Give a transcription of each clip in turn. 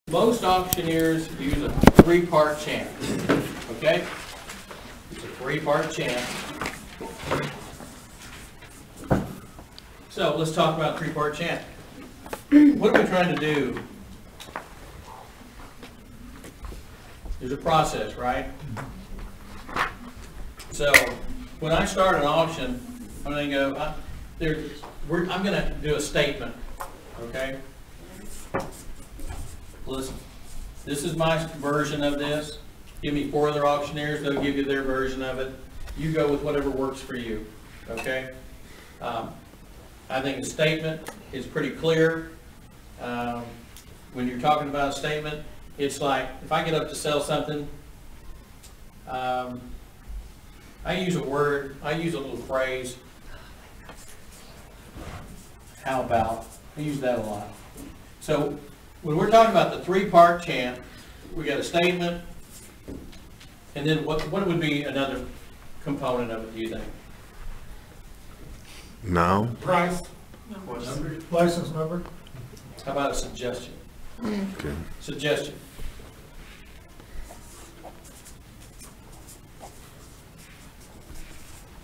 Most auctioneers use a three-part chant, okay? It's a three-part chant. So let's talk about three-part chant. What are we trying to do? There's a process, right? So when I start an auction, I'm going to go, I'm going to do a statement, okay? Listen, this is my version of this. Give me 4 other auctioneers, they'll give you their version of it. You go with whatever works for you, okay? I think a statement is pretty clear. When you're talking about a statement, it's like, if I get up to sell something, I use a word, I use a little phrase, how about, I use that a lot. So when we're talking about the three-part chant, we got a statement, and then what would be another component of it, do you think? No. Price, What number? license number. How about a suggestion? Okay. Suggestion.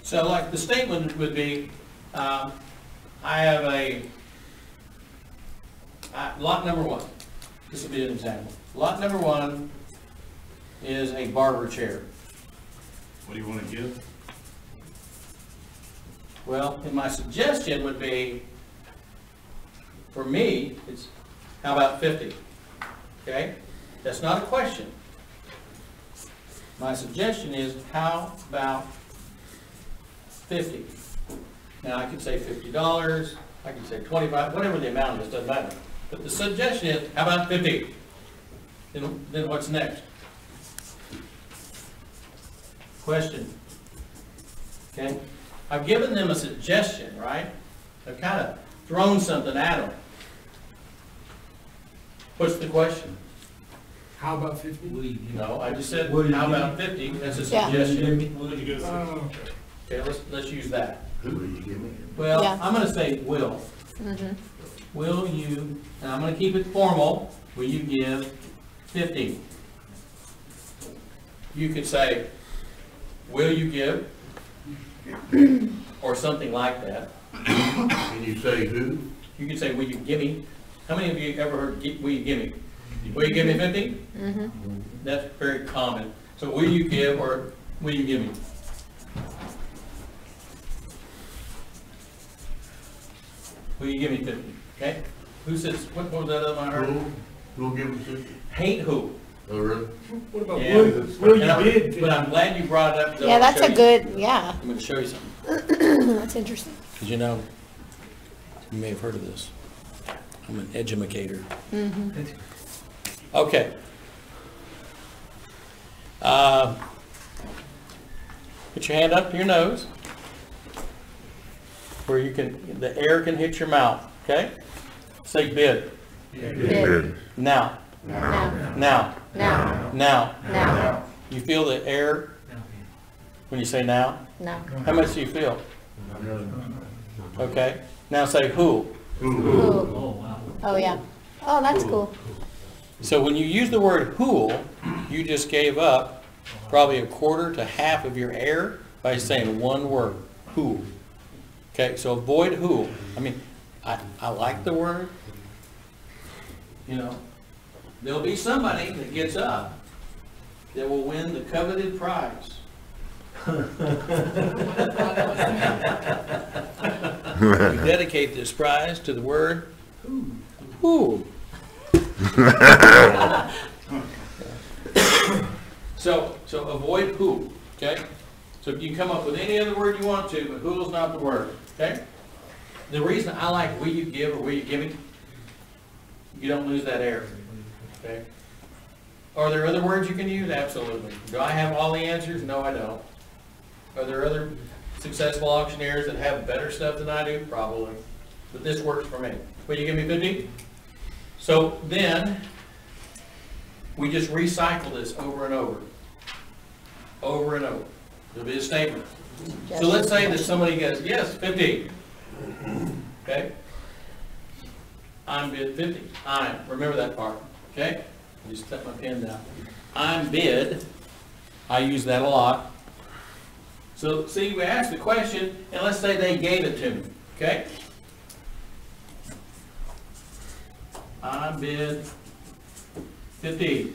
So like the statement would be, I have lot number 1. This will be an example. Lot number 1 is a barber chair. What do you want to give? Well, and my suggestion would be, for me, it's, how about 50? Okay? That's not a question. My suggestion is, how about 50? Now, I could say $50, I could say 25, whatever the amount is, doesn't matter. But the suggestion is, how about 50? Then what's next? Question. Okay? I've given them a suggestion, right? I've kind of thrown something at them. What's the question? How about 50? No, I just said, Will you how give about 50? That's a Yeah. suggestion. What did you go Oh, Okay, let's use that. Who will you give me? Well, Yeah. I'm going to say will. Will you, and I'm going to keep it formal, will you give 50? You could say, will you give? Or something like that. Can you say who? You could say, will you give me? How many of you ever heard, will you give me? Will you give me 50? That's very common. So will you give or will you give me? Will you give me 50? Okay? Who says, what was that other one I heard? Who'll give me 50? Hate who? Oh, really? what about Yeah. will you bid? But I'm glad you brought it up. Yeah, that's a good, yeah, I'm going to show you something. that's interesting. Because you know, you may have heard of this. I'm an educator. Okay. Put your hand up to your nose, where you can, the air can hit your mouth, okay? Say bid. Bid. Now, Now, now, now, now. now, You feel the air when you say now? now. How much do you feel? Okay. Now say who. Ooh. Oh, yeah. Oh, that's cool. So when you use the word who, you just gave up probably a quarter to half of your air by saying one word, who. Okay, so avoid who. I mean, I like the word. You know, there'll be somebody that gets up that will win the coveted prize. We dedicate this prize to the word who. So avoid who, okay? So you can come up with any other word you want to, but who is not the word, okay? The reason I like will you give or will you give me, you don't lose that air, okay? Are there other words you can use? Absolutely. Do I have all the answers? No, I don't. Are there other successful auctioneers that have better stuff than I do? Probably. But this works for me. Will you give me 50? So then, we just recycle this over and over. Over and over. It'll be a statement. So let's say that somebody gets, yes, 50. Okay? I'm bid 50. I'm, remember that part. Okay? just set my pen down. I'm bid, I use that a lot. So, see, we asked the question, and let's say they gave it to me, okay? I bid 50.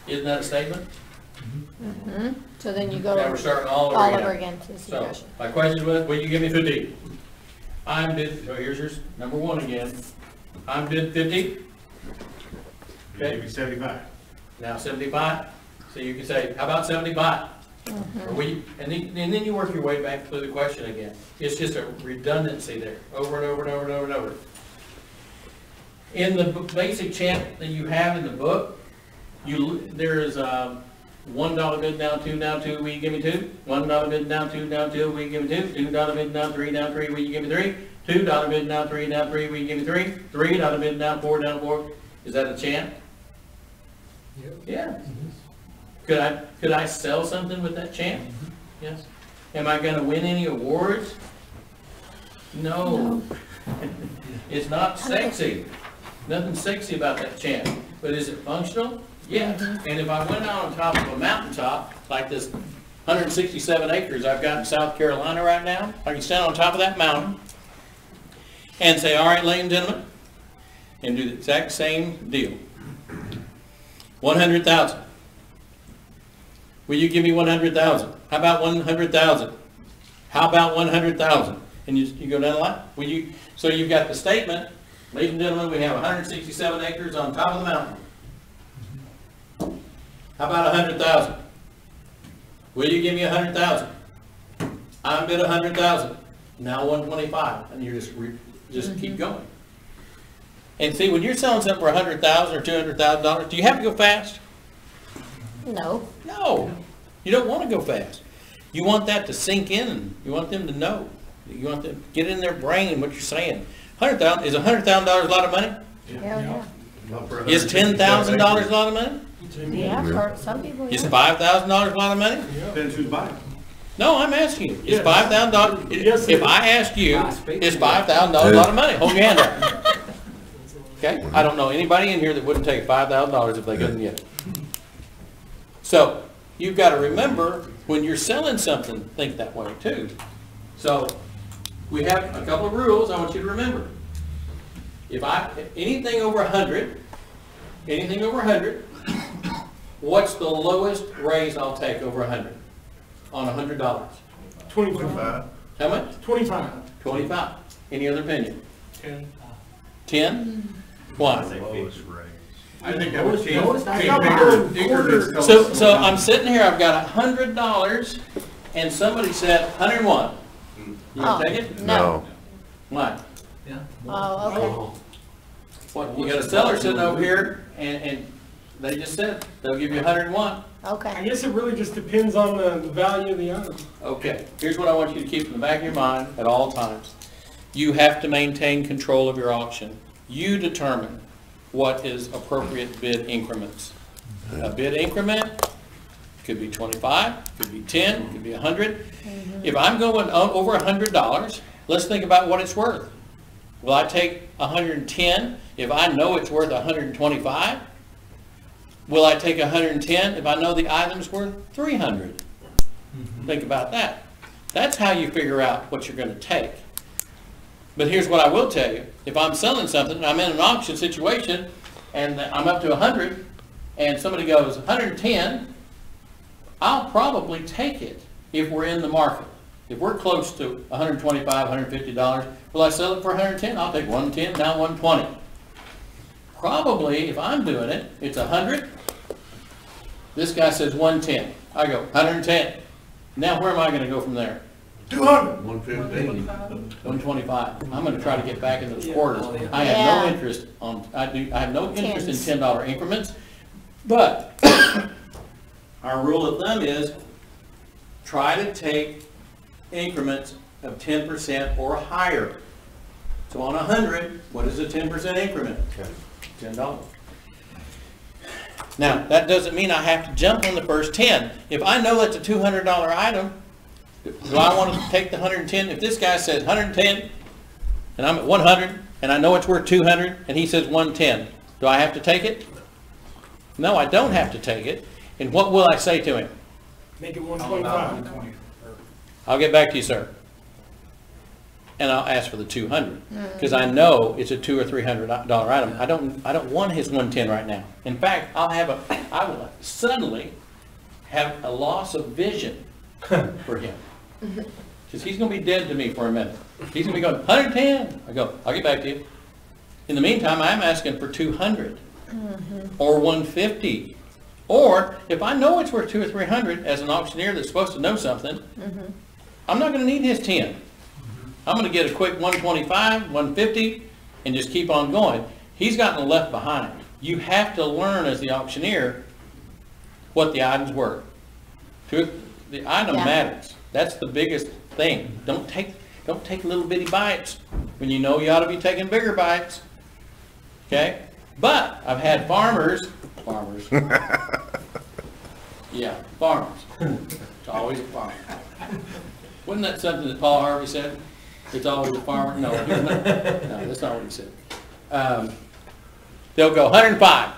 Isn't that a statement? Mhm. So then you go Now we're starting all all over over again. again to the So, suggestion. my question was, will you give me 50? I'm bid, so here's your number one again. I'm bid 50. Give me 75. Now 75, so you can say, how about 75? Or we, and then you work your way back through the question again. It's just a redundancy there, over and over and over and over and over. In the basic chant that you have in the book, there is $1 bid now, two, will you give me two? $1 bid now, two, will you give me two? $2 bid now, three, will you give me three? $2 bid now, three, will you give me three? $3 bid now, four. Is that a chant? Yeah. Could I sell something with that chant? Yes. Am I gonna win any awards? No. It's not sexy. Nothing sexy about that chant. But is it functional? Yeah. And if I went out on top of a mountaintop, like this 167 acres I've got in South Carolina right now, I can stand on top of that mountain and say, all right, ladies and gentlemen, and do the exact same deal. 100,000. Will you give me 100,000? How about 100,000? How about 100,000? And you go down the line. Will you? So you've got the statement, ladies and gentlemen, we have 167 acres on top of the mountain. How about 100,000? Will you give me 100,000? I'm bid 100,000. Now 125, and you just keep going. And see, when you're selling something for $100,000 or $200,000, do you have to go fast? No. No, you don't want to go fast. You want that to sink in. You want them to know. You want them to get in their brain what you're saying. $100,000 is $100,000 a lot of money? Hell yeah. Not for Is $10,000 a lot of money? Yeah, for some people, Is yeah. $5,000 a lot of money? Depends who's buying. No, I'm asking you. Is Yes. $5,000? Yes, If it I asked you, is $5,000 a lot of money? Hold your hand up. Okay? I don't know anybody in here that wouldn't take $5,000 if they couldn't get it. So you've got to remember, when you're selling something, think that way too. So we have a couple of rules I want you to remember. If anything over 100, what's the lowest raise I'll take over 100 on $100? 25. How much? 25. 25. Any other opinion? 10. 10? Why? I think that would change. Lowest? I change got bigger mine. increments come- So I'm sitting here, I've got $100 and somebody said 101. You gonna take it? No. Why? Oh, okay. What, you got a seller sitting over here and they just said they'll give you 101. I Okay. guess it really just depends on the value of the item. Okay, here's what I want you to keep in the back of your mind at all times. You have to maintain control of your auction. You determine what is appropriate bid increments. A bid increment could be 25, could be 10, could be 100. If I'm going over $100, let's think about what it's worth. Will I take 110 if I know it's worth 125? Will I take 110 if I know the item's worth 300? Think about that. That's how you figure out what you're going to take. But here's what I will tell you. If I'm selling something and I'm in an auction situation and I'm up to 100 and somebody goes 110, I'll probably take it if we're in the market. If we're close to $125, $150, will I sell it for 110? I'll take 110, now 120. Probably, if I'm doing it, it's 100. This guy says 110. I go 110. Now where am I going to go from there? 200. 115. 125. I'm going to try to get back into those quarters. I have Yeah. no interest I have no interest in Tens. $10 increments. But our rule of thumb is try to take increments of 10% or higher. So on 100, what is a 10% increment? $10. Now, that doesn't mean I have to jump on the first 10. If I know that's a $200 item, do I want to take the 110? If this guy says 110, and I'm at 100, and I know it's worth 200, and he says 110, Do I have to take it? No, I don't have to take it. And what will I say to him? Make it 125. I'll get back to you, sir. And I'll ask for the 200, because I know it's a $200 or $300 item. I don't want his 110 right now. In fact, I will suddenly have a loss of vision for him. Because he's going to be dead to me for a minute. He's going to be going, 110. I go, I'll get back to you. In the meantime, I'm asking for 200 or 150. Or if I know it's worth 200 or 300 as an auctioneer that's supposed to know something, I'm not going to need his 10. I'm going to get a quick 125, 150, and just keep on going. He's gotten left behind. You have to learn as the auctioneer what the item's worth. The item matters. That's the biggest thing. Don't take little bitty bites when you know you ought to be taking bigger bites. Okay? But I've had farmers. Yeah, farmers. It's always a farmer. Wasn't that something that Paul Harvey said? It's always a farmer? No, that's not what he said. They'll go 105.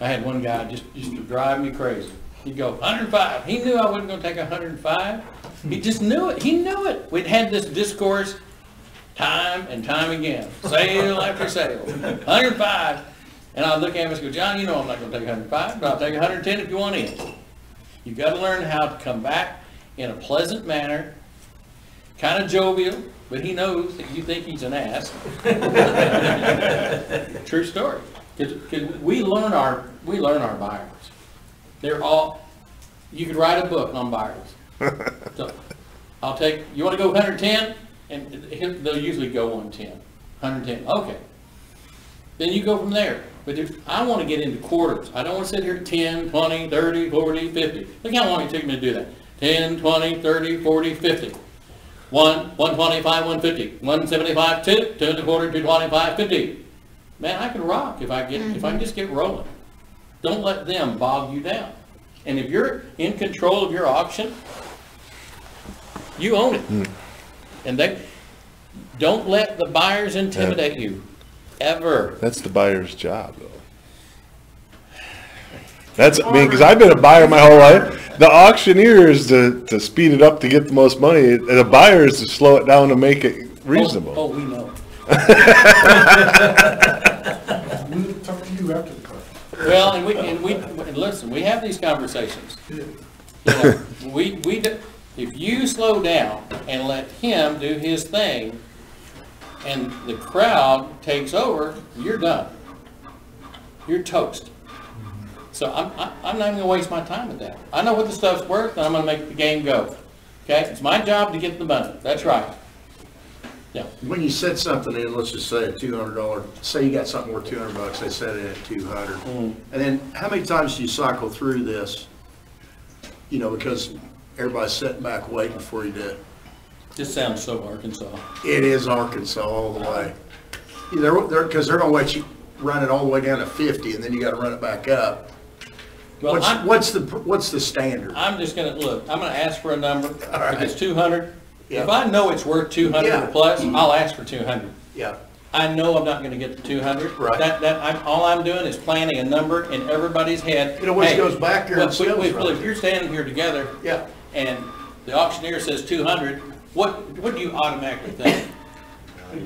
I had one guy just used to drive me crazy. He'd go 105. He knew I wasn't going to take 105. He just knew it. He knew it. We'd had this discourse time and time again, sale after sale, 105. And I'd look at him and go, John, you know I'm not going to take 105, but I'll take 110 if you want in. You've got to learn how to come back in a pleasant manner, kind of jovial, but he knows that you think he's an ass. True story. Because we learn our buyers. They're all, you could write a book on buyers. So I'll take, you want to go 110? And they'll usually go 110, 110, okay. Then you go from there. But I want to get into quarters. I don't want to sit here at 10, 20, 30, 40, 50. Look how long it took me to do that. 10, 20, 30, 40, 50. 125, 150, 175, 2, 2 1/4, 225, 50. Man, I can rock if I can just get rolling. Don't let them bog you down. And if you're in control of your auction, you own it. And they don't let the buyers intimidate you. Ever. That's the buyer's job, though. That's, I mean, because I've been a buyer my whole life. The auctioneer is to speed it up to get the most money. The buyer is to slow it down to make it reasonable. Oh, we know. We'll talk to you after the car. Well, and listen, we have these conversations. You know, if you slow down and let him do his thing, and the crowd takes over, you're done. You're toast. So I'm not even gonna waste my time with that. I know what the stuff's worth, and I'm gonna make the game go. Okay, it's my job to get the money. That's right. Yeah. When you set something in, let's just say a $200, say you got something worth $200, they set it at 200. And then how many times do you cycle through this? You know, because everybody's sitting back waiting for you to. This sounds so Arkansas. It is Arkansas all the way. Because they're going to let you run it all the way down to 50, and then you got to run it back up. Well, What's the standard? I'm just gonna look. I'm gonna ask for a number. All right. If it's 200, Yeah. if I know it's worth 200 Yeah. or plus, I'll ask for 200. Yeah. I know I'm not gonna get the 200. Right. All I'm doing is planning a number in everybody's head. You know, once it Hey, goes back there and well, sells if right. you're standing here together Yeah. and the auctioneer says 200, what do you automatically think?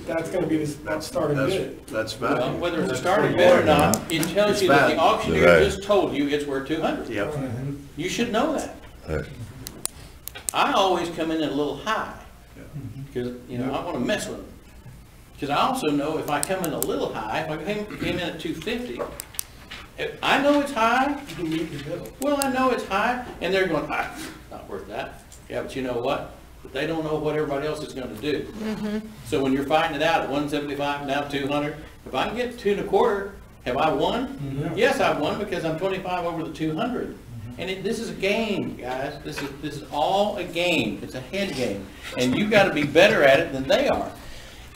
That's gonna be that starting bid. That's Well, value. whether it's a starting bid or not, it tells It's you that value. the auctioneer Right. just told you it's worth 200. Yep. You should know that. Right. I always come in a little high, because, you know, I want to mess with them. Because I also know if I come in a little high, if I came in at 250, if I know it's high, You can meet your bill. well, I know it's high, and they're going, not worth that. Yeah, but you know what? But they don't know what everybody else is going to do. So when you're fighting it out at 175, now 200, if I can get 2 1/4, have I won? Yes, I've won because I'm 25 over the 200. And this is a game, guys. This is all a game. It's a head game, and you've got to be better at it than they are.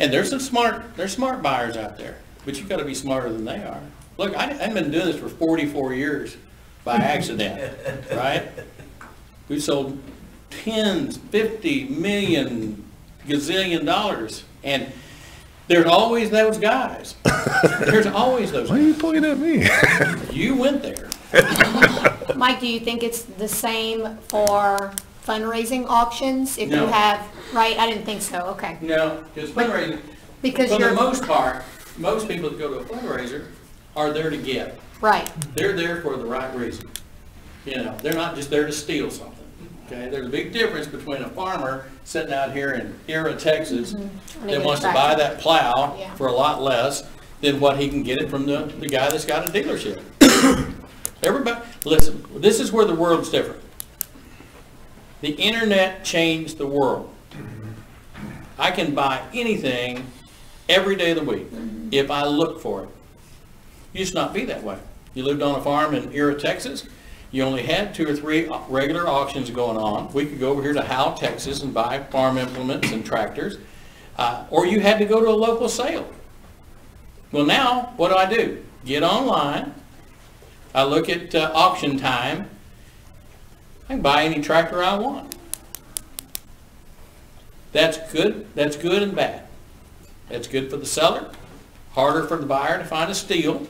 And there's smart buyers out there, but you've got to be smarter than they are. Look, I've been doing this for 44 years by accident, right? We sold tens, 50 million, gazillion dollars, and There's always those guys. There's always those Why are guys. you pointing at me? You went there. Mike, do you think it's the same for fundraising auctions? If you No. have, right, I didn't think so, okay. No, because fundraising, Because for the you're, most part, most people that go to a fundraiser are there to give. right, They're there for the right reason. You know, they're not just there to steal something. Okay, there's a big difference between a farmer sitting out here in Era, Texas, that wants to buy that plow Yeah. for a lot less than what he can get it from the guy that's got a dealership. Everybody, listen, this is where the world's different. The internet changed the world. I can buy anything every day of the week if I look for it. It used to not be that way. You lived on a farm in Era, Texas. You only had 2 or 3 regular auctions going on. We could go over here to Howell, Texas and buy farm implements and tractors. Or you had to go to a local sale. Well, now, what do? Get online. I look at auction time. I can buy any tractor I want. That's good and bad. That's good for the seller, harder for the buyer to find a steal.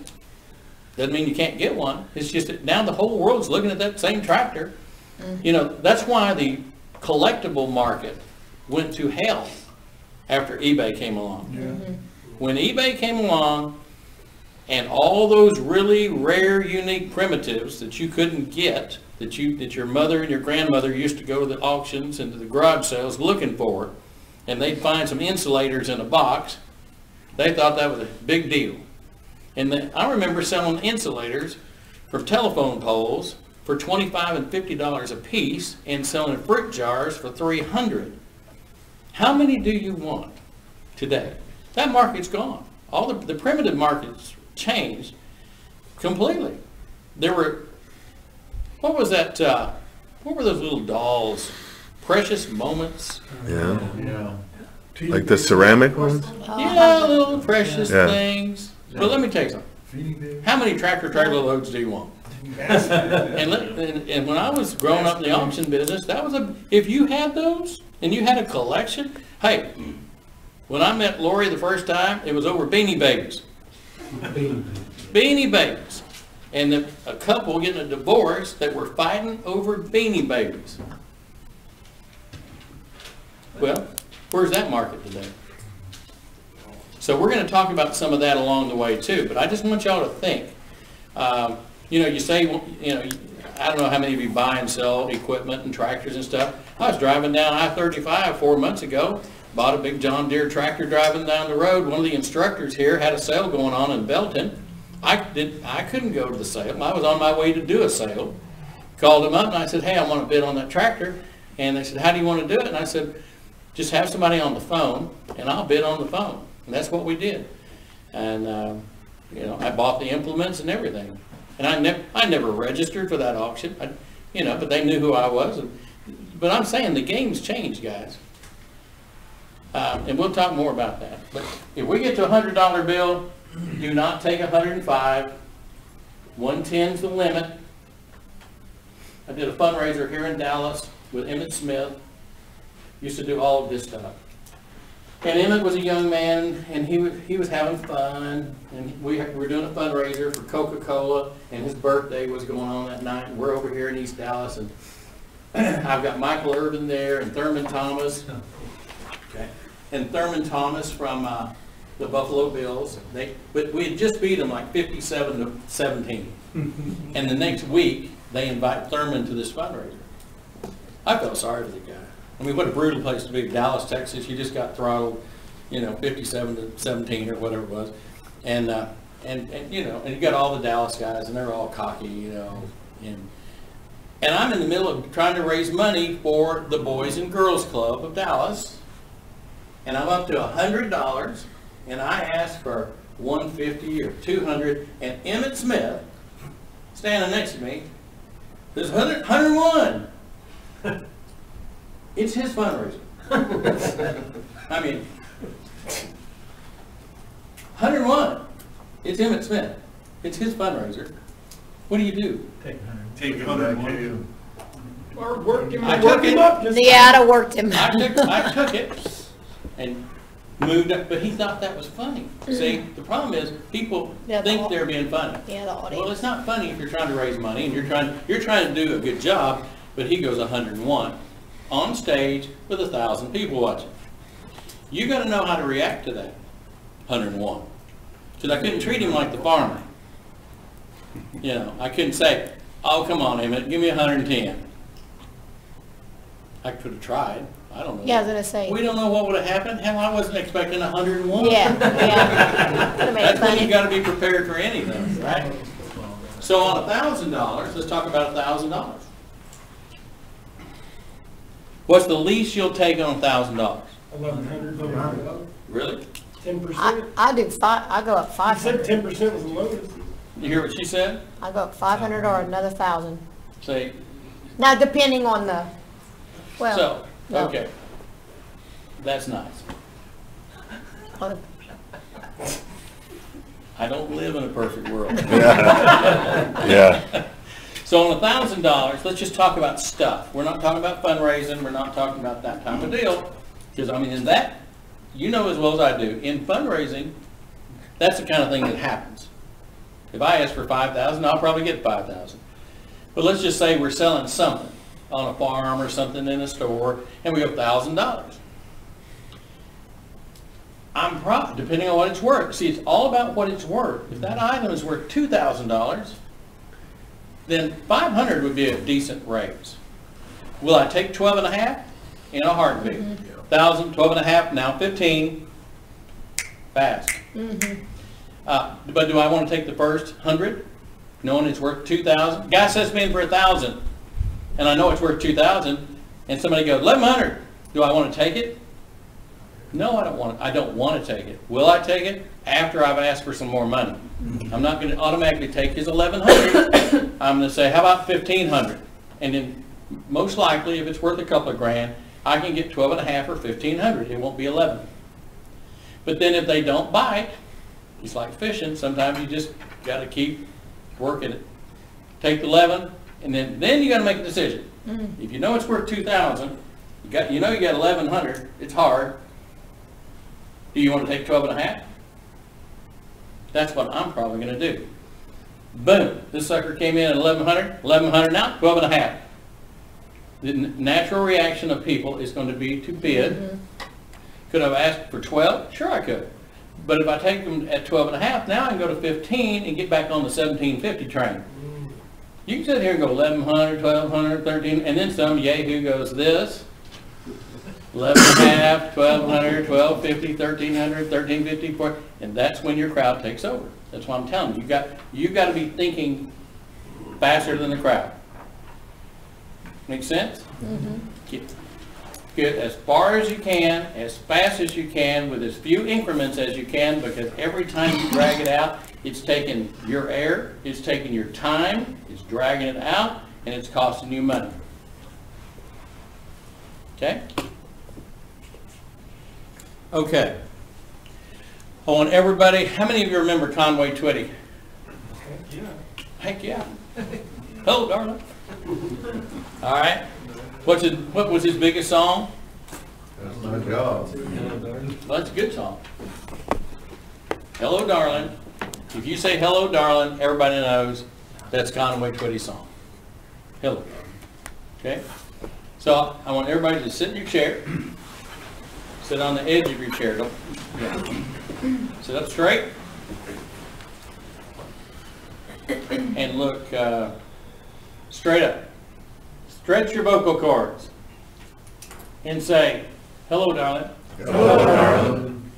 Doesn't mean you can't get one. It's just that now the whole world's looking at that same tractor. You know, that's why the collectible market went to hell after eBay came along. When eBay came along and all those really rare, unique primitives that you couldn't get, that your mother and your grandmother used to go to the auctions and to the garage sales looking for, and they'd find some insulators in a box, they thought that was a big deal. And I remember selling insulators for telephone poles for $25 and $50 a piece and selling fruit jars for $300. How many do you want today? That market's gone. All the primitive markets changed completely. There were, what was that, what were those little dolls? Precious Moments? Yeah. Yeah. Like the ceramic ones? Yeah, little precious Yeah. things. But let me tell you something. How many tractor loads do you want? And when I was growing up in the auction business, that was if you had those and you had a collection, hey, when I met Lori the first time, it was over Beanie Babies. Beanie Babies. And a couple getting a divorce that were fighting over Beanie Babies. Well, where's that market today? So we're going to talk about some of that along the way too, but I just want y'all to think. You know, you say, you know, I don't know how many of you buy and sell equipment and tractors and stuff. I was driving down I-35 4 months ago, bought a big John Deere tractor driving down the road. One of the instructors here had a sale going on in Belton. I couldn't go to the sale. I was on my way to do a sale. Called them up and I said, hey, I want to bid on that tractor. And they said, how do you want to do it? And I said, just have somebody on the phone and I'll bid on the phone. And that's what we did. And, you know, I bought the implements and everything. And I never registered for that auction, you know, but they knew who I was. But I'm saying the game's changed, guys. And we'll talk more about that. But if we get to a $100 bill, do not take 105. 110's the limit. I did a fundraiser here in Dallas with Emmett Smith. Used to do all of this stuff. And Emmett was a young man, and he was having fun, and we were doing a fundraiser for Coca-Cola, and his birthday was going on that night, and we're over here in East Dallas, and I've got Michael Irvin there, and Thurman Thomas, okay, and Thurman Thomas from the Buffalo Bills. But we had just beat them like 57-17, and the next week they invite Thurman to this fundraiser. I felt sorry for the guy. I mean, what a brutal place to be. Dallas, Texas, you just got throttled, you know, 57-17 or whatever it was. And you know, and you got all the Dallas guys, and they're all cocky, you know. And I'm in the middle of trying to raise money for the Boys and Girls Club of Dallas. And I'm up to $100, and I asked for $150 or $200, and Emmett Smith, standing next to me, says 101. It's his fundraiser. I mean, 101. It's Emmett Smith. It's his fundraiser. What do you do? Take 101. Or work him, I work took him it. up. Just Yeah, I'd have worked him. I took it, and moved up, but he thought that was funny. See, the problem is, people Yeah, think they're being funny. Yeah, the Well, audience. it's not funny if you're trying to raise money and you're trying to do a good job, but he goes 101 on stage with 1,000 people watching. You got to know how to react to that 101. Because I couldn't treat him like the farmer. You know, I couldn't say, "Oh, come on, Emmett, give me 110." I could have tried. I don't know. Yeah, I was gonna say. We don't know what would have happened. Hell, I wasn't expecting 101. Yeah, yeah. Could have made it That's when you funny. gotta be prepared for anything, right? So on $1,000, let's talk about $1,000. What's the least you'll take on $1,000? 1,100. Really? 10%. I do I go up I said 500. 10% was the lowest. You hear what she said? I go up 500 or another 1,000. Say, Now, depending on the, well. so, no. okay. That's nice. uh, I don't live in a perfect world. Yeah. So on $1,000, let's just talk about stuff. We're not talking about fundraising, we're not talking about that type of deal. Because I mean, in that, you know as well as I do, in fundraising, that's the kind of thing that happens. If I ask for $5,000, I'll probably get $5,000. But let's just say we're selling something on a farm or something in a store, and we go $1,000. Depending on what it's worth. See, it's all about what it's worth. If that item is worth $2,000, then 500 would be a decent raise. Will I take 12 and a half? In a heartbeat. 1,000, 12 and a half, now 15. Fast. But do I want to take the first 100, knowing it's worth 2,000? Guy sets me in for 1,000, and I know it's worth 2,000, and somebody goes 1,100. Do I want to take it? No, I don't want it. I don't want to take it. Will I take it? After I've asked for some more money. I'm not going to automatically take his 1,100. I'm going to say, how about 1,500? And then most likely, if it's worth a couple of grand, I can get 12 and a half or 1,500. It won't be 11. But then if they don't bite, it's like fishing. Sometimes you just got to keep working it. Take the 11, and then you got to make a decision. If you know it's worth 2,000, you know you got 1,100. It's hard. Do you want to take 12 and a half? That's what I'm probably going to do. Boom. This sucker came in at 1,100. 1,100 now, 12 and a half. The natural reaction of people is going to be to bid. Could I have asked for 12? Sure I could. But if I take them at 12 and a half, now I can go to 15 and get back on the 1,750 train. You can sit here and go 1,100, 1,200, 13, and then some yahoo goes this. 11 and a half, 1,200, 1,250, 1,300, 1,350, 4, and that's when your crowd takes over. That's what I'm telling you. You got to be thinking faster than the crowd. Make sense? Get as far as you can, as fast as you can, with as few increments as you can, because every time you drag it out, it's taking your air, it's taking your time, it's dragging it out, and it's costing you money. Okay? Okay. I want everybody, how many of you remember Conway Twitty? Yeah. Heck yeah. Hello, darling. All right. What was his biggest song? That's my job. Well, that's a good song. Hello, darling. If you say hello, darling, everybody knows that's Conway Twitty's song. Hello, darling. Okay? So I want everybody to sit in your chair. Sit on the edge of your chair. Don't. Yeah. Sit up straight. And look straight up. Stretch your vocal cords. And say, hello, darling. Hello, darling.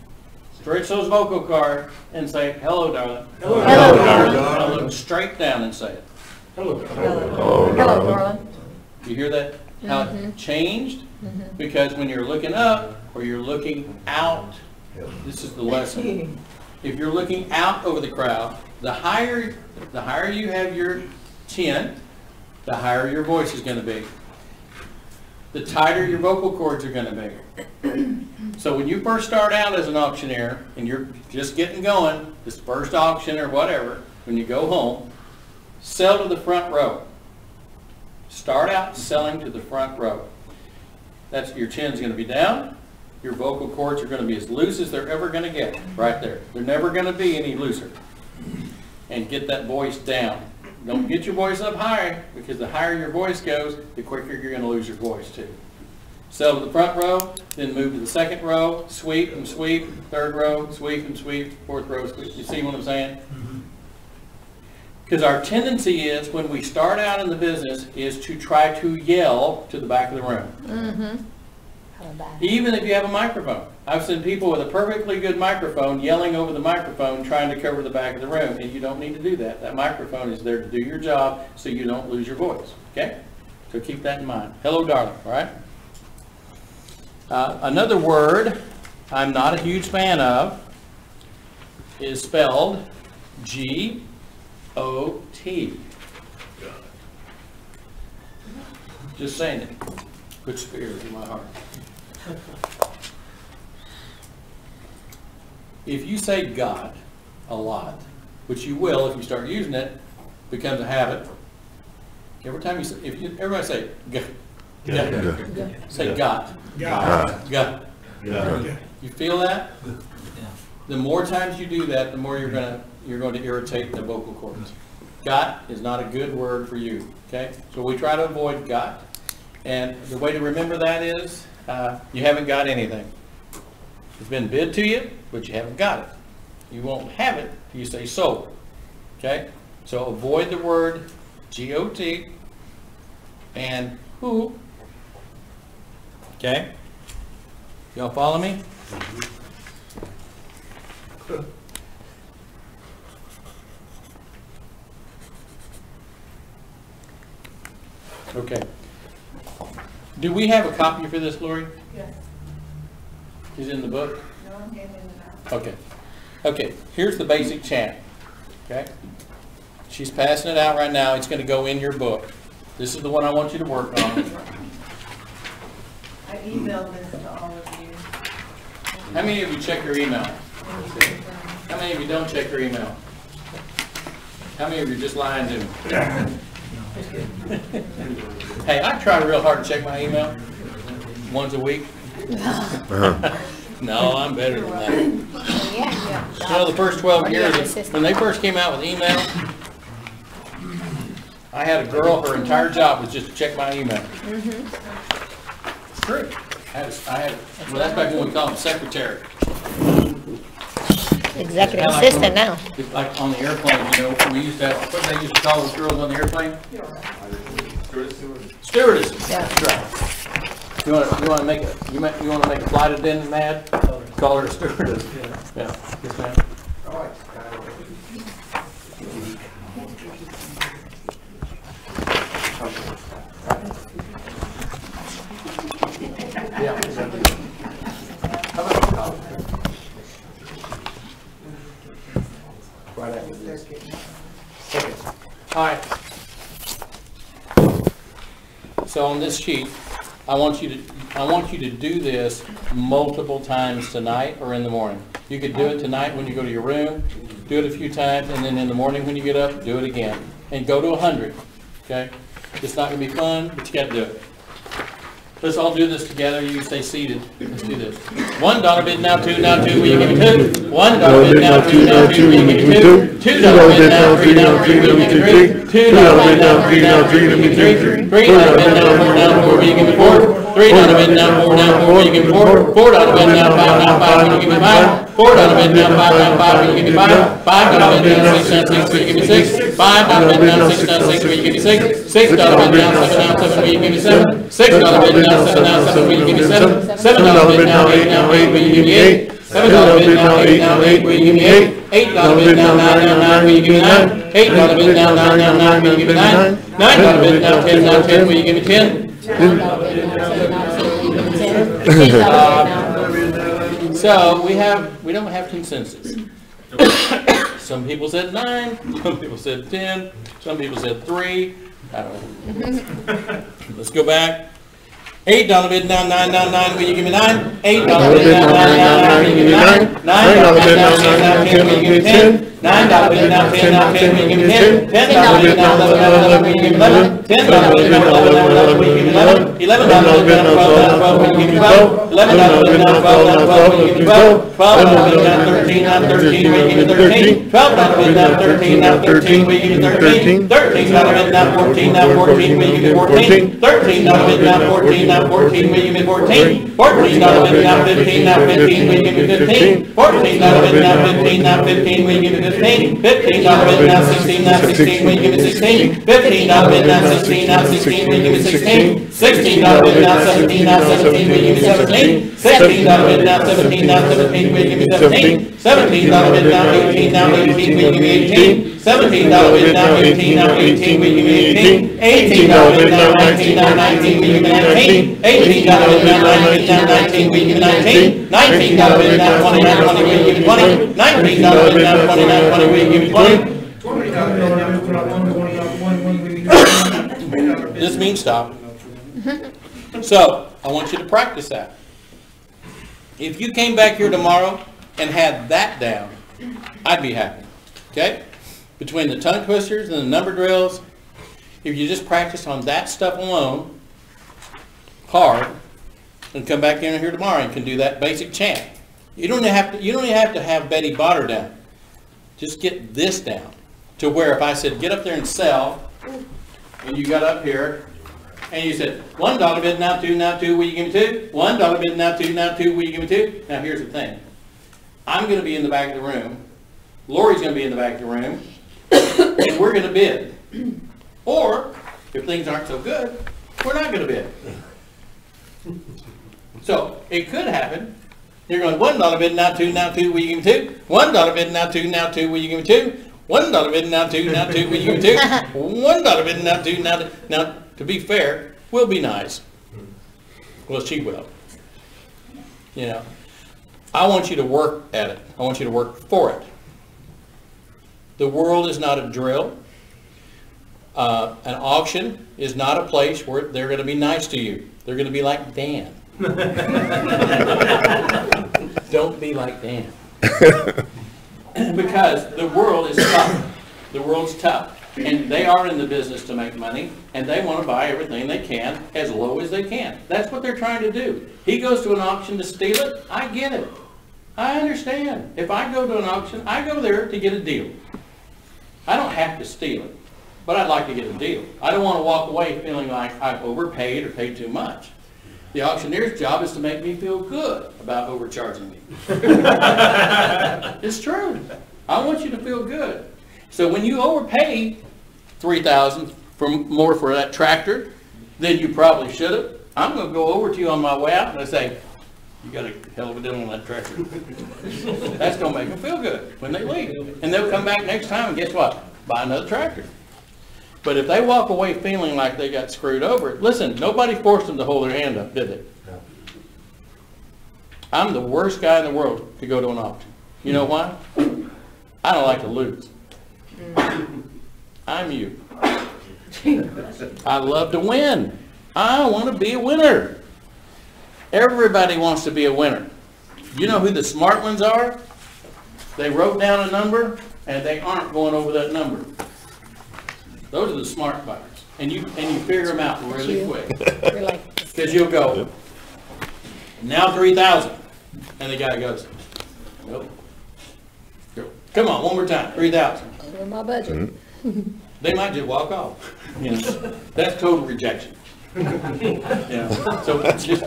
Stretch those vocal cords and say, hello, darling. Hello, Hello, darling. Now look straight down and say it. Hello, darling. Hello, darling. You hear that? How it changed? Because when you're looking up or you're looking out, this is the lesson. If you're looking out over the crowd, the higher you have your chin, the higher your voice is going to be. The tighter your vocal cords are going to be. So when you first start out as an auctioneer and you're just getting going, this first auction or whatever, when you go home, sell to the front row. Start out selling to the front row. That's your chin's going to be down, your vocal cords are gonna be as loose as they're ever gonna get, right there. They're never gonna be any looser. And get that voice down. Don't get your voice up high, because the higher your voice goes, the quicker you're gonna lose your voice too. So to the front row, then move to the second row, sweep and sweep, third row, sweep and sweep, fourth row, sweep. You see what I'm saying? Because our tendency is, when we start out in the business, is to try to yell to the back of the room. Even if you have a microphone. I've seen people with a perfectly good microphone yelling over the microphone trying to cover the back of the room, and you don't need to do that. That microphone is there to do your job so you don't lose your voice, okay? So keep that in mind. Hello, darling, all right? Another word I'm not a huge fan of is spelled G-O-T. Just saying it. Good spirit in my heart. If you say God a lot, which you will if you start using it, becomes a habit. Every time you say, everybody say God. Say God. God. You feel that? The more times you do that, the more you're going to irritate the vocal cords. Got is not a good word for you. Okay, so we try to avoid got, and the way to remember that is you haven't got anything. It's been bid to you, but you haven't got it. You won't have it if you say sold. Okay, so avoid the word G-O-T and who. Okay, y'all follow me? Okay. Do we have a copy for this, Lori? Yes. Is it in the book? No, I'm handing it out. Okay. Okay, here's the basic chant. Okay? She's passing it out right now. It's going to go in your book. This is the one I want you to work on. I emailed this to all of you. How many of you check your email? How many of you don't check your email? How many of you are just lying to me? Hey, I try real hard to check my email once a week. No, I'm better than that. Yeah. You know, the first 12 years, when they first came out with email, I had a girl, her entire job was just to check my email. It's true. Well, that's back when we called them secretary. Executive assistant now. It's like on the airplane, you know, we used to have, what they used to call those girls on the airplane? Stewardess. Yeah. That's right. You want to make a flight attendant mad? Call her a stewardess. Yeah. Yes, ma'am. Yeah. How about college? Right after this. Okay. All right. So on this sheet, I want you to do this multiple times tonight or in the morning. You could do it tonight when you go to your room, do it a few times, and then in the morning when you get up, do it again. And go to 100, okay? It's not going to be fun, but you got to do it. Let's all do this together. You stay seated. Let's do this. $1 bid now, $2 now, $2. Will you give me $2? $1 bid now, $2 now, $2. Will you give me $2? $2 bid now, $3 now, $3. Will you give me $3? $2 bid now, $3 now, $3. Will you give me $3? $3 bid now, $4 now, $4. Will you give me $4? $3 bid now, $4 now, $4. Will you give me $4? $4 bid now, $5 now, $5. Will you give me $5? $4 bid now, $5 now, $5. Will you give me $5? $5 bid now, $6 now, $6. Will you give me $6? $5 bid now, $6 now, $6. Will you give me $6? $6 bid now, $7 now, $7. Will you give me $7? $6 bid now, $7 now, $7. Will you give me $7? $7 bid now, $8 now, $8. Will you give me $8? $7 bid now, $8 now, $8. Will you give me $8? $8 bid now, $9 now, $9. Will you give me $9? $8 bid now, $9 now, $9. Will you give me $9? $9 bid now, $10 now, $10. Will you give me $10? So we don't have consensus. Some people said 9, some people said 10, some people said 3. I don't know. Let's go back. $8 bid now, $9 now, $9. Will you give me $9? $8 bid now, $9 now, $9. Will you give me $9? $9 bid now, $10 now, $10. Will you give me $10? $9 bid now, $10 now, $10. Will you give me $10? $10 bid now, $11 now, $11. Will you give me $11? $10 bid now, $11 now, $11. Will you give me $11? $11 bid now, $12 now, $12, $11 bid now, $12 now, $12, $12 bid now, $13 now, $13, we give you $13, $12 bid now, $13 now, $13, we give you $13, $13 bid now, $14 now, $14, we give you $14, $13 bid now, $14 now, $14, we give you $14, $14 bid now, $15 now, $15, we give you $15, $14 bid now, $15 now, $15, we give you $15, $15 bid now, $16 now, $16, we give you $16, $15 bid now, $16 now, $16, we give you $16, $16 bid now, $17 now, $17, we give you $17, $17 bid now, $17 now, $17, we give you $17, $17 bid now, $18 now, $18, we give you $18, $17 bid now, $18 now, $18, we give you $18, $18 bid now, $19 now, $19, we give you $19, $18 bid now, $19 now, $19, we give you $19, $19 bid now, $20 now, $20, we give you $20, $19 bid now, $20 now, $20, we give you $20. This means stop. So, I want you to practice that. If you came back here tomorrow and had that down, I'd be happy. Okay? Between the tongue twisters and the number drills, if you just practice on that stuff alone, hard, and come back in here tomorrow and can do that basic chant. You don't even have to have Betty Botter down. Just get this down to where if I said get up there and sell, and you got up here and you said $1 bid now, $2, will you give me $2? $1 bid now, $2, will you give me $2? Now here's the thing. I'm going to be in the back of the room. Lori's going to be in the back of the room, and we're going to bid. Or if things aren't so good, we're not going to bid. So it could happen. You're going $1 bid now, $2, will you give me $2? $1 bid now, $2, will you give me $2? $1 bid now, $2, will you give me $2? $1 bid now, $2, now, to be fair, we'll be nice. Well, she will. You know, I want you to work at it. I want you to work for it. The world is not a drill. An auction is not a place where they're going to be nice to you. They're going to be like Dan. Don't be like Dan. Because the world is tough. The world's tough. And they are in the business to make money, and they want to buy everything they can as low as they can. That's what they're trying to do. He goes to an auction to steal it. I get it. I understand. If I go to an auction, I go there to get a deal. I don't have to steal it, but I'd like to get a deal. I don't want to walk away feeling like I've overpaid or paid too much. The auctioneer's job is to make me feel good about overcharging me. It's true. I want you to feel good. So when you overpay $3,000 more for that tractor than you probably should have, I'm going to go over to you on my way out and I say, you got a hell of a deal on that tractor. That's going to make them feel good when they leave. And they'll come back next time and guess what? Buy another tractor. But if they walk away feeling like they got screwed over, listen, nobody forced them to hold their hand up, did they? I'm the worst guy in the world to go to an auction. You know why? I don't like to lose. I'm you. I love to win. I want to be a winner. Everybody wants to be a winner. You know who the smart ones are? They wrote down a number and they aren't going over that number. Those are the smart buyers. And you figure them out really quick. Because you'll go, now 3,000. And the guy goes, nope. Come on, one more time, 3,000. Over my budget. They might just walk off. You know, that's total rejection. You know, so just,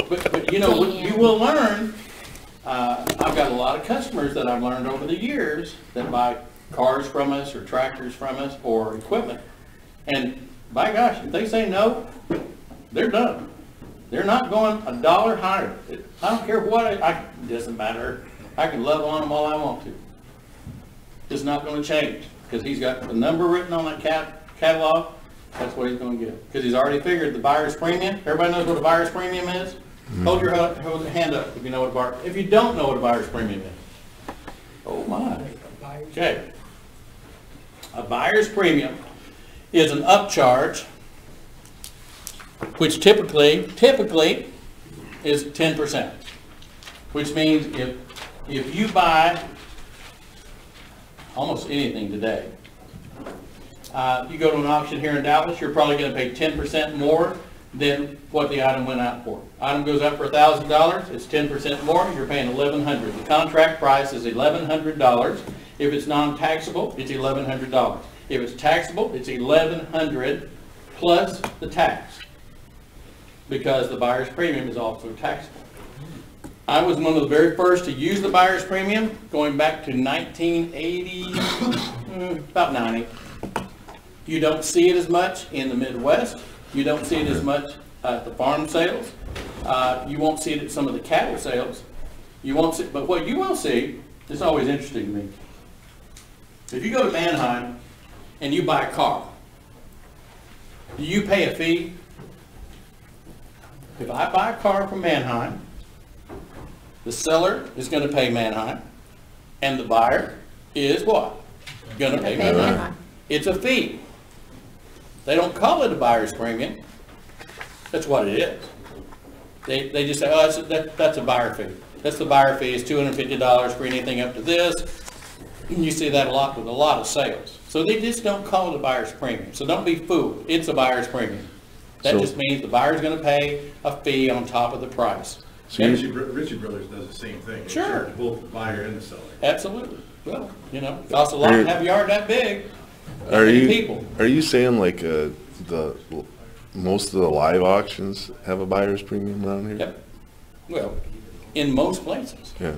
but you know, what you will learn. I've got a lot of customers that I've learned over the years that buy cars from us or tractors from us or equipment. And by gosh, if they say no, they're done. They're not going a dollar higher. I don't care what, it doesn't matter. I can love on them all I want to. It's not going to change because he's got the number written on that catalog. That's what he's going to get. Because he's already figured the buyer's premium. Everybody knows what a buyer's premium is? Hold your hand up if you know what a buyer, if you don't know what a buyer's premium is. Oh my. Okay. A buyer's premium is an upcharge, which typically is 10%. Which means if you buy almost anything today, you go to an auction here in Dallas, you're probably going to pay 10% more than what the item went out for. Item goes up for $1,000, it's 10% more, you're paying $1,100. The contract price is $1,100. If it's non-taxable, it's $1,100. If it's taxable, it's $1,100 plus the tax, because the buyer's premium is also taxable. I was one of the very first to use the buyer's premium, going back to 1980, about 90. You don't see it as much in the Midwest. You don't see it as much at the farm sales. You won't see it at some of the cattle sales. You won't see, but what you will see, it's always interesting to me. If you go to Manheim and you buy a car, do you pay a fee? If I buy a car from Manheim, the seller is going to pay Manheim, and the buyer is what? Going to pay Manheim. It's a fee. They don't call it a buyer's premium. That's what it is. They just say, oh, that's a buyer fee. That's the buyer fee. It's $250 for anything up to this. You see that a lot with a lot of sales. So they just don't call it a buyer's premium. So don't be fooled. It's a buyer's premium. That just means the buyer's going to pay a fee on top of the price. So Ritchie Brothers does the same thing. They Sure. charge both the buyer and the seller. Absolutely. Well, you know, it costs a lot to have a yard that big. Are you, People. are you saying like, most of the live auctions have a buyer's premium around here? Yep. Well, in most places. Yeah.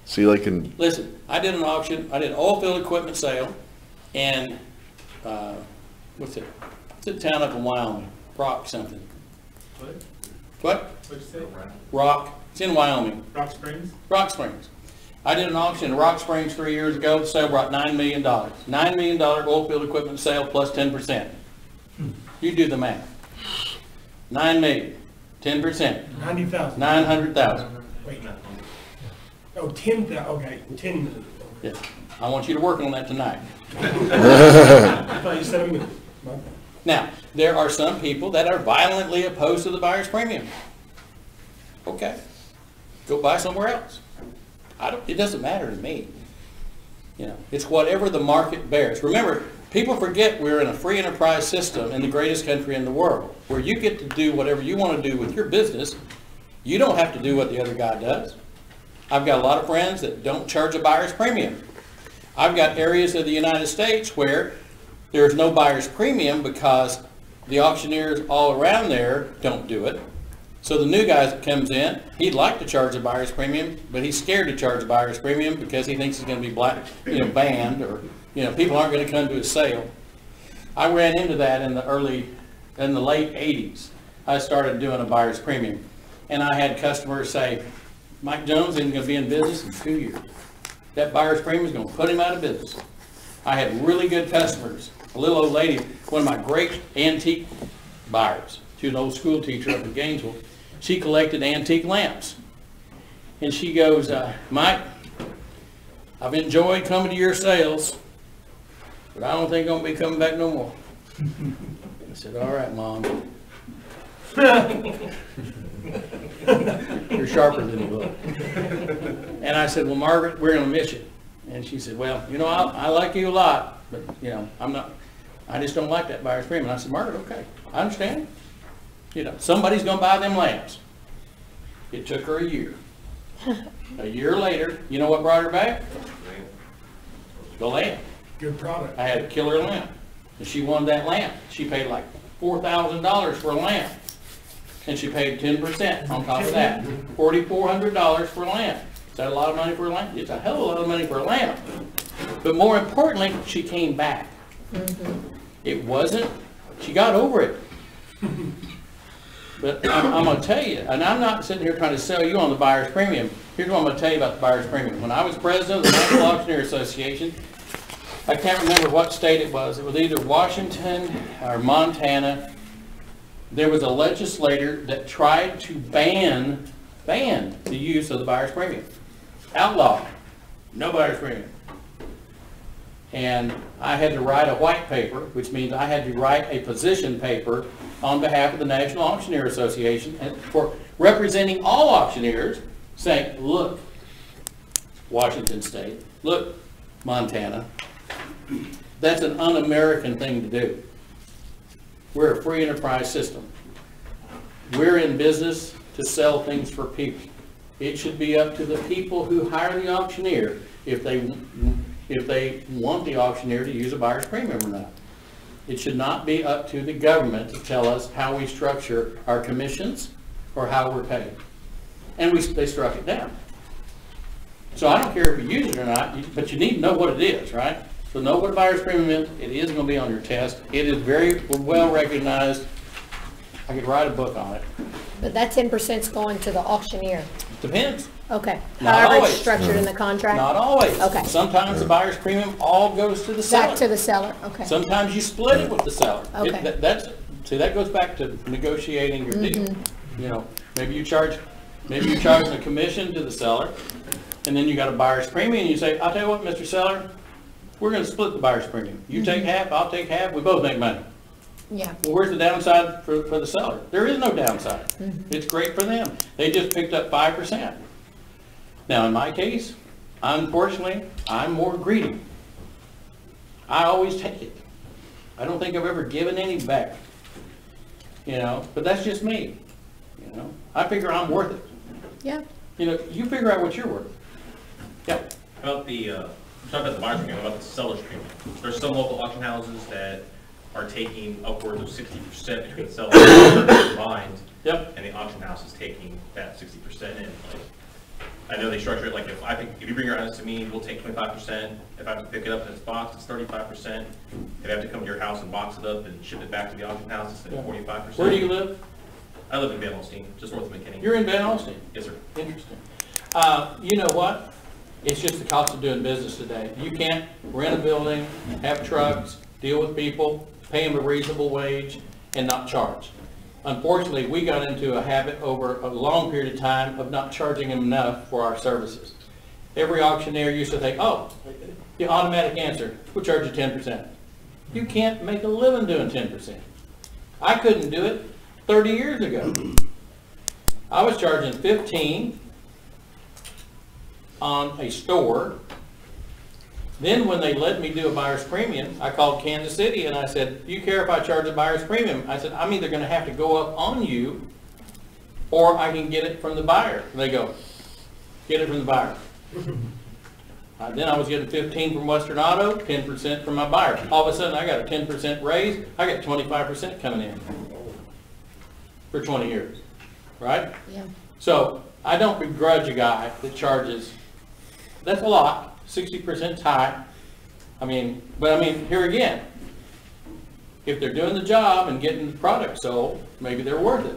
See, like in, Listen, I did an auction, I did an oil field equipment sale, and, what's it? It's a town up in Wyoming, Rock something. What? What'd you say? Rock, it's in Wyoming, Rock Springs? Rock Springs. I did an auction in Rock Springs 3 years ago, the sale brought $9 million. $9 million oil field equipment sale plus 10%. You do the math. 9 million, 10%, 90,000. 900,000. Wait, no. Oh, 10,000, okay, 10 million. Yeah, I want you to work on that tonight. I thought you said a million. Now, there are some people that are violently opposed to the buyer's premium. Okay, go buy somewhere else. It doesn't matter to me. You know, it's whatever the market bears. Remember, people forget we're in a free enterprise system in the greatest country in the world, where you get to do whatever you want to do with your business. You don't have to do what the other guy does. I've got a lot of friends that don't charge a buyer's premium. I've got areas of the United States where there's no buyer's premium because the auctioneers all around there don't do it. So the new guy that comes in, he'd like to charge a buyer's premium, but he's scared to charge a buyer's premium because he thinks he's going to be banned, or people aren't going to come to his sale. I ran into that in the late 80s. I started doing a buyer's premium, and I had customers say, Mike Jones isn't going to be in business in 2 years. That buyer's premium is going to put him out of business. I had really good customers. A little old lady, one of my great antique buyers, she was an old school teacher up in Gainesville. She collected antique lamps. And she goes, Mike, I've enjoyed coming to your sales, but I don't think I'm going to be coming back no more. I said, all right, Mom. You're sharper than you look. And I said, well, Margaret, we're going to miss you. And she said, well, I like you a lot, but, I just don't like that buyer's premium. And I said, Margaret, okay, I understand. Somebody's going to buy them lamps. It took her a year. A year later, you know what brought her back? The lamp. Good product. I had a killer lamp. And she wanted that lamp. She paid like $4,000 for a lamp. And she paid 10% on top of that. $4,400 for a lamp. Is that a lot of money for a lamp? It's a hell of a lot of money for a lamp. But more importantly, she came back. It wasn't, she got over it. But I'm going to tell you, and I'm not sitting here trying to sell you on the buyer's premium. Here's what I'm going to tell you about the buyer's premium. When I was president of the National Auctioneer Association, I can't remember what state it was. It was either Washington or Montana. There was a legislator that tried to ban the use of the buyer's premium. Outlaw. No buyer's premium. And I had to write a white paper, which means I had to write a position paper on behalf of the National Auctioneer Association and for representing all auctioneers, saying, look, Washington State, look, Montana, that's an un-American thing to do. We're a free enterprise system. we're in business to sell things for people. It should be up to the people who hire the auctioneer if they want the auctioneer to use a buyer's premium or not. It should not be up to the government to tell us how we structure our commissions or how we're paid. And they struck it down. So I don't care if you use it or not, but you need to know what it is, right? So know what a buyer's premium is. It is going to be on your test. It is very well recognized. I could write a book on it. But that 10% is going to the auctioneer. Depends. Okay. Not However it's always. structured in the contract? Not always. Okay. Sometimes the buyer's premium all goes to the seller. Back to the seller, okay. Sometimes you split it with the seller. Okay. See, that goes back to negotiating your deal. Mm-hmm. You know, maybe you charge a commission to the seller, and then you got a buyer's premium, and you say, I'll tell you what, Mr. Seller, we're gonna split the buyer's premium. You Mm-hmm. take half, I'll take half, we both make money. Yeah, Well, where's the downside for the seller? There is no downside. Mm-hmm. It's great for them. They just picked up 5%. Now, in my case, unfortunately, I'm more greedy. I always take it. I don't think I've ever given any back. You know, but that's just me. You know, I figure I'm worth it. yeah. You know, you figure out what you're worth. Yeah. How about the, talk about the buyer's premium, how about the seller's premium? There's some local auction houses that are taking upwards of 60% between seller and buyer combined. Yep. And the auction house is taking that 60% in. Like, I know they structure it like if you bring your house to me, we'll take 25%. If I have to pick it up in its box, it's 35%. If I have to come to your house and box it up and ship it back to the auction house, it's then 45%. Where do you live? I live in Van Alstyne, just north of McKinney. You're in Van Alstyne. Yes, sir. Interesting. You know what? It's just the cost of doing business today. You can't rent a building, have trucks, deal with people, pay them a reasonable wage, and not charge. Unfortunately, we got into a habit over a long period of time of not charging them enough for our services. Every auctioneer used to think, oh, the automatic answer, we'll charge you 10%. You can't make a living doing 10%. I couldn't do it 30 years ago. I was charging 15 on a store. Then when they let me do a buyer's premium, I called Kansas City and I said, do you care if I charge a buyer's premium? I said, I'm either going to have to go up on you or I can get it from the buyer. And they go, get it from the buyer. Then I was getting 15 from Western Auto, 10% from my buyer. All of a sudden I got a 10% raise. I got 25% coming in for 20 years, right? Yeah. So I don't begrudge a guy that charges, that's a lot. 60% high. I mean, here again, if they're doing the job and getting the product sold, maybe they're worth it.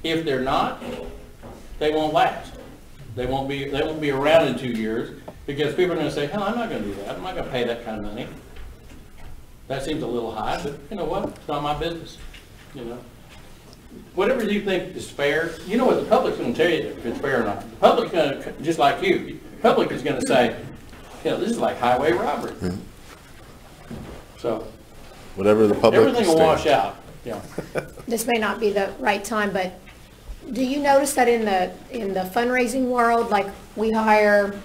If they're not, they won't last. They won't be around in 2 years because people are going to say, hell, I'm not going to do that. I'm not going to pay that kind of money. That seems a little high, but you know what? It's not my business. You know, whatever you think is fair, you know what the public's going to tell you if it's fair or not. The public's going to, just like you, the public is going to say, you know, this is like highway robbery. So Whatever the public. everything will states. wash out. Yeah. This may not be the right time, but do you notice that in the fundraising world, like we hire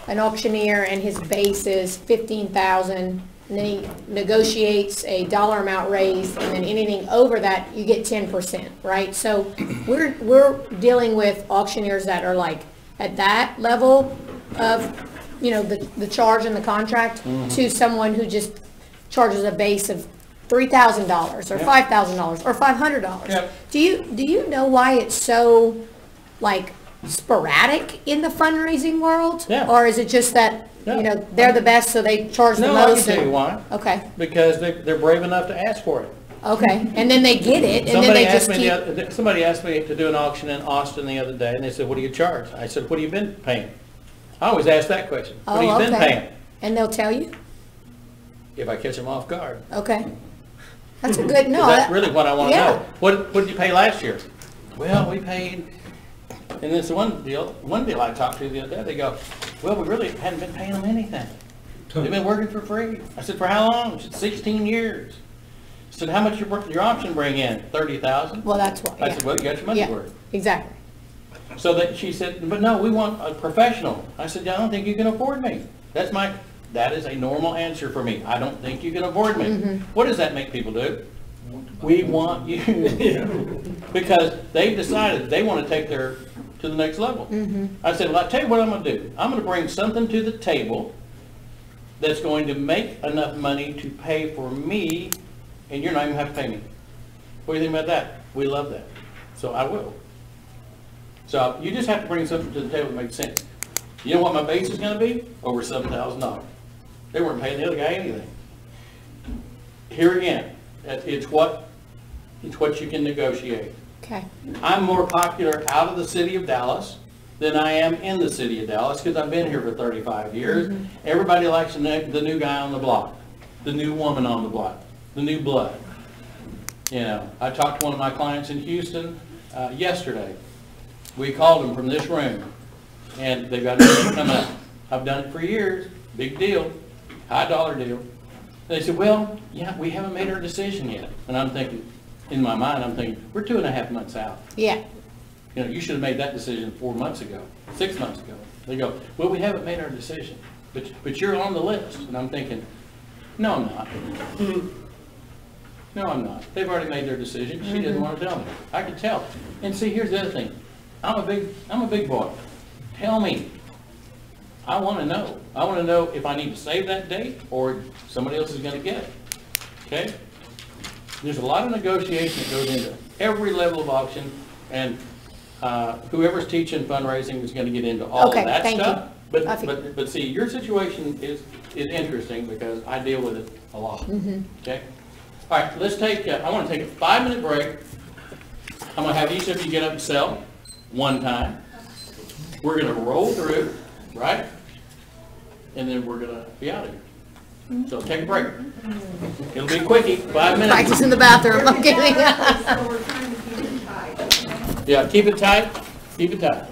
an auctioneer and his base is $15,000, and then he negotiates a dollar amount raise, and then anything over that, you get 10%, right? So we're dealing with auctioneers that are like at that level of, you know, the charge in the contract to someone who just charges a base of $3,000 or $5,000 or $500. Yep. Do you know why it's so like sporadic in the fundraising world? Yeah. Or is it just that, No. you know, they're the best, so they charge the No, I can most? tell you and- why. Okay, Because they're brave enough to ask for it. okay, and then they get it, and then they just keep, Somebody asked me to do an auction in Austin the other day, and they said, what do you charge? I said, what have you been paying? I always ask that question. What have you been paying? and they'll tell you? If I catch them off guard. Okay. That's a good, no. 'Cause that's really what I want to yeah. know. What did you pay last year? Well, we paid, and this one deal I talked to the other day, they go, well, we really hadn't been paying them anything. They've been working for free. I said, for how long? She said, 16 years. I said, how much your auction bring in? 30,000? Well, that's what, I yeah. said, well, you got your money's Yeah, worth. exactly. So that she said, but no, we want a professional. I said, I don't think you can afford me. That is a normal answer for me. I don't think you can afford me. What does that make people do? We want you, because they've decided they want to take their, to the next level. I said, well, I'll tell you what I'm gonna do. I'm gonna bring something to the table that's going to make enough money to pay for me, and you're not even have to pay me. What do you think about that? We love that. So I will. So you just have to bring something to the table that makes sense. You know what my base is gonna be? Over $7,000. They weren't paying the other guy anything. Here again, it's what you can negotiate. Okay. I'm more popular out of the city of Dallas than I am in the city of Dallas, because I've been here for 35 years. Everybody likes the new guy on the block, the new woman on the block, the new blood. You know, I talked to one of my clients in Houston yesterday. We called them from this room, and they've got everything coming up. I've done it for years, big deal, high dollar deal. They said, well, yeah, we haven't made our decision yet. And I'm thinking, in my mind, I'm thinking, we're 2.5 months out. Yeah. You know, you should have made that decision 4 months ago, 6 months ago. They go, well, we haven't made our decision, but you're on the list. And I'm thinking, no, I'm not. No, I'm not. They've already made their decision. She doesn't want to tell me. I could tell. And see, here's the other thing. I'm a big boy. Tell me. I want to know. I want to know if I need to save that date or somebody else is going to get it. Okay? There's a lot of negotiation that goes into every level of auction, and whoever's teaching fundraising is going to get into all Okay, of that thank you. stuff. I think- But see, your situation is interesting because I deal with it a lot. Okay? All right, let's take, I want to take a 5-minute break. I'm going to have each of you get up and sell one time. We're going to roll through, right? And then we're going to be out of here. So take a break. It'll be a quickie, 5 minutes. Practice in the bathroom, I'm kidding. So we're trying to keep it tight. Yeah, keep it tight, keep it tight.